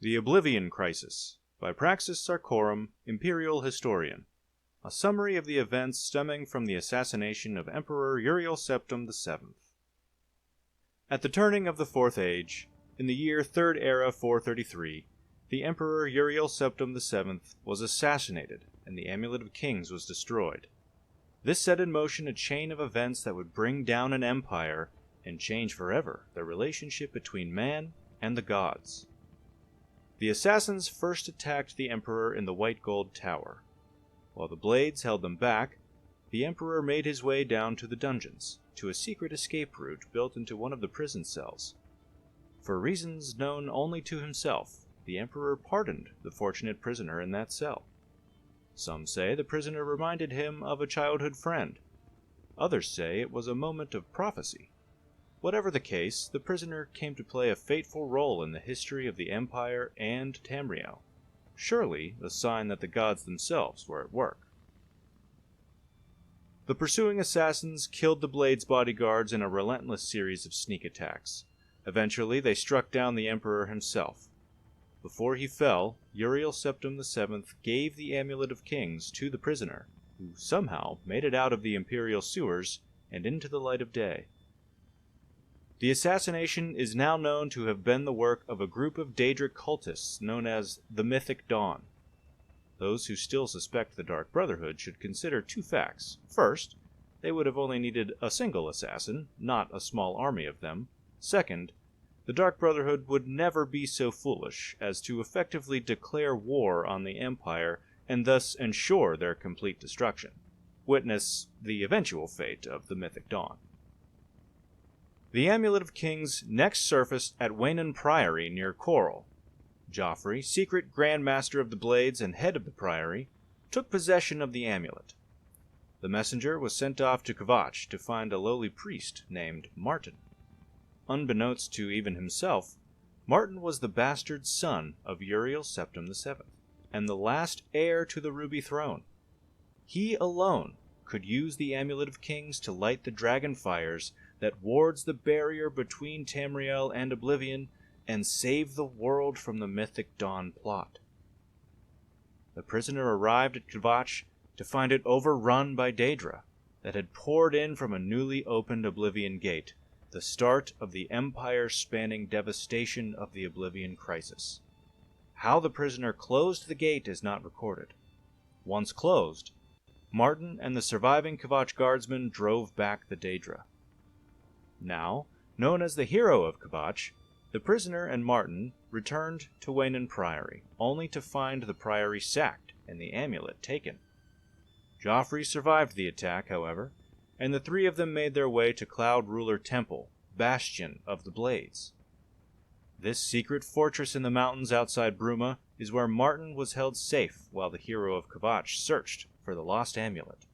The Oblivion Crisis by Praxis Sarcorum, Imperial Historian. A summary of the events stemming from the assassination of Emperor Uriel Septim VII. At the turning of the Fourth Age, in the year 3rd Era 433, the Emperor Uriel Septim VII was assassinated and the Amulet of Kings was destroyed. This set in motion a chain of events that would bring down an empire and change forever the relationship between man and the gods. The assassins first attacked the Emperor in the White Gold Tower. While the Blades held them back, the Emperor made his way down to the dungeons, to a secret escape route built into one of the prison cells. For reasons known only to himself, the Emperor pardoned the fortunate prisoner in that cell. Some say the prisoner reminded him of a childhood friend. Others say it was a moment of prophecy. Whatever the case, the prisoner came to play a fateful role in the history of the Empire and Tamriel. Surely a sign that the gods themselves were at work. The pursuing assassins killed the Blades' bodyguards in a relentless series of sneak attacks. Eventually, they struck down the Emperor himself. Before he fell, Uriel Septim VII gave the Amulet of Kings to the prisoner, who somehow made it out of the Imperial sewers and into the light of day. The assassination is now known to have been the work of a group of Daedric cultists known as the Mythic Dawn. Those who still suspect the Dark Brotherhood should consider two facts. First, they would have only needed a single assassin, not a small army of them. Second, the Dark Brotherhood would never be so foolish as to effectively declare war on the Empire and thus ensure their complete destruction. Witness the eventual fate of the Mythic Dawn. The Amulet of Kings next surfaced at Waynon Priory near Coral. Joffrey, secret Grand Master of the Blades and head of the Priory, took possession of the amulet. The messenger was sent off to Kvatch to find a lowly priest named Martin. Unbeknownst to even himself, Martin was the bastard son of Uriel Septim VII, and the last heir to the Ruby Throne. He alone could use the Amulet of Kings to light the dragon fires that wards the barrier between Tamriel and Oblivion and save the world from the Mythic Dawn plot. The prisoner arrived at Kvatch to find it overrun by Daedra that had poured in from a newly opened Oblivion gate, the start of the empire-spanning devastation of the Oblivion Crisis. How the prisoner closed the gate is not recorded. Once closed, Martin and the surviving Kvatch guardsmen drove back the Daedra. Now, known as the hero of Kvatch, the prisoner and Martin returned to Waynon Priory, only to find the priory sacked and the amulet taken. Joffrey survived the attack, however, and the three of them made their way to Cloud Ruler Temple, bastion of the Blades. This secret fortress in the mountains outside Bruma is where Martin was held safe while the hero of Kvatch searched for the lost amulet.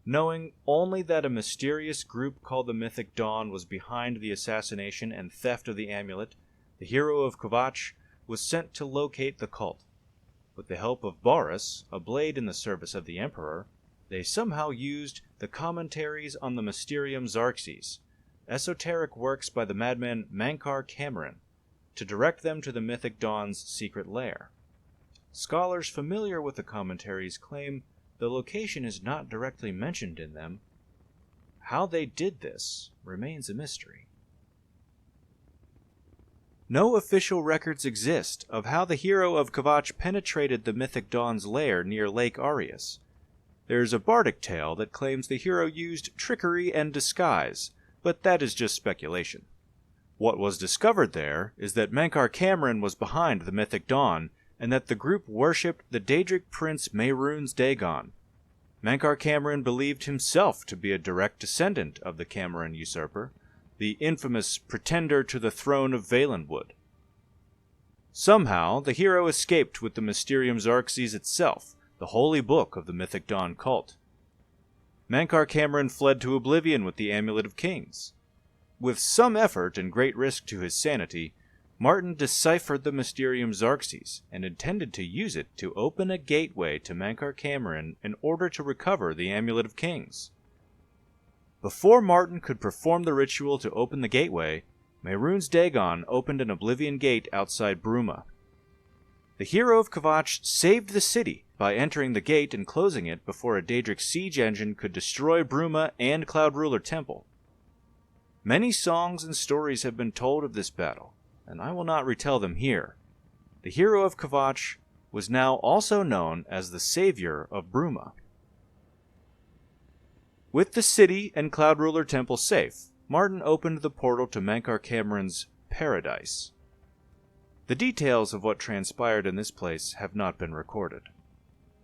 Knowing only that a mysterious group called the Mythic Dawn was behind the assassination and theft of the amulet, the hero of Kvatch was sent to locate the cult. With the help of Boris, a blade in the service of the Emperor, they somehow used the commentaries on the Mysterium Xarxes, esoteric works by the madman Mankar Cameron, to direct them to the Mythic Dawn's secret lair. Scholars familiar with the commentaries claim the location is not directly mentioned in them. How they did this remains a mystery. No official records exist of how the hero of Kvatch penetrated the Mythic Dawn's lair near Lake Arius. There's a bardic tale that claims the hero used trickery and disguise, but that is just speculation. What was discovered there is that Mankar Cameron was behind the Mythic Dawn, and that the group worshipped the Daedric prince Mehrunes Dagon. Mankar Cameron believed himself to be a direct descendant of the Cameron usurper, the infamous pretender to the throne of Valenwood. Somehow, the hero escaped with the Mysterium Xarxes itself, the holy book of the Mythic Dawn cult. Mankar Cameron fled to Oblivion with the Amulet of Kings. With some effort and great risk to his sanity, Martin deciphered the Mysterium Xarxes and intended to use it to open a gateway to Mankar Cameron in order to recover the Amulet of Kings. Before Martin could perform the ritual to open the gateway, Mehrunes Dagon opened an Oblivion gate outside Bruma. The hero of Kvatch saved the city by entering the gate and closing it before a Daedric siege engine could destroy Bruma and Cloud Ruler Temple. Many songs and stories have been told of this battle, and I will not retell them here. The hero of Kvatch was now also known as the Savior of Bruma. With the city and Cloud Ruler Temple safe, Martin opened the portal to Mankar Cameron's Paradise. The details of what transpired in this place have not been recorded.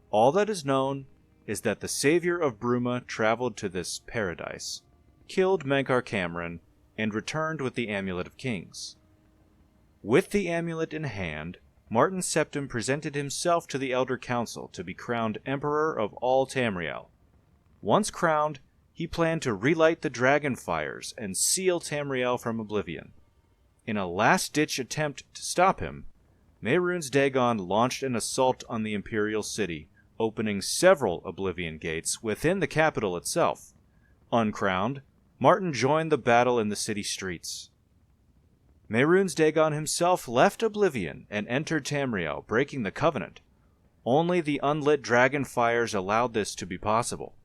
All that is known is that the Savior of Bruma traveled to this paradise, killed Mankar Cameron, and returned with the Amulet of Kings. With the amulet in hand, Martin Septim presented himself to the Elder Council to be crowned Emperor of all Tamriel. Once crowned, he planned to relight the dragon fires and seal Tamriel from oblivion. In a last-ditch attempt to stop him, Mehrunes Dagon launched an assault on the Imperial City, opening several Oblivion gates within the capital itself. Uncrowned, Martin joined the battle in the city streets. Mehrunes Dagon himself left Oblivion and entered Tamriel, breaking the Covenant. Only the unlit dragon fires allowed this to be possible.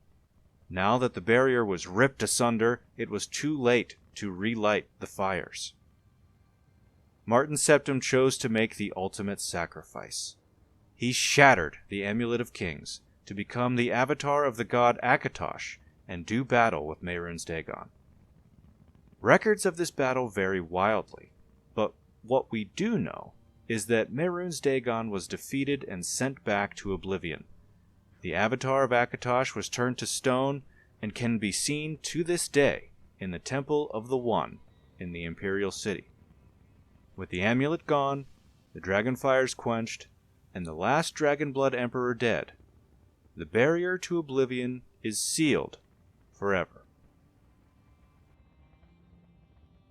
Now that the barrier was ripped asunder, it was too late to relight the fires. Martin Septim chose to make the ultimate sacrifice. He shattered the Amulet of Kings to become the avatar of the god Akatosh and do battle with Mehrunes Dagon. Records of this battle vary wildly, but what we do know is that Mehrunes Dagon was defeated and sent back to Oblivion. The avatar of Akatosh was turned to stone and can be seen to this day in the Temple of the One in the Imperial City. With the amulet gone, the dragon fires quenched, and the last Dragonblood Emperor dead, the barrier to Oblivion is sealed forever.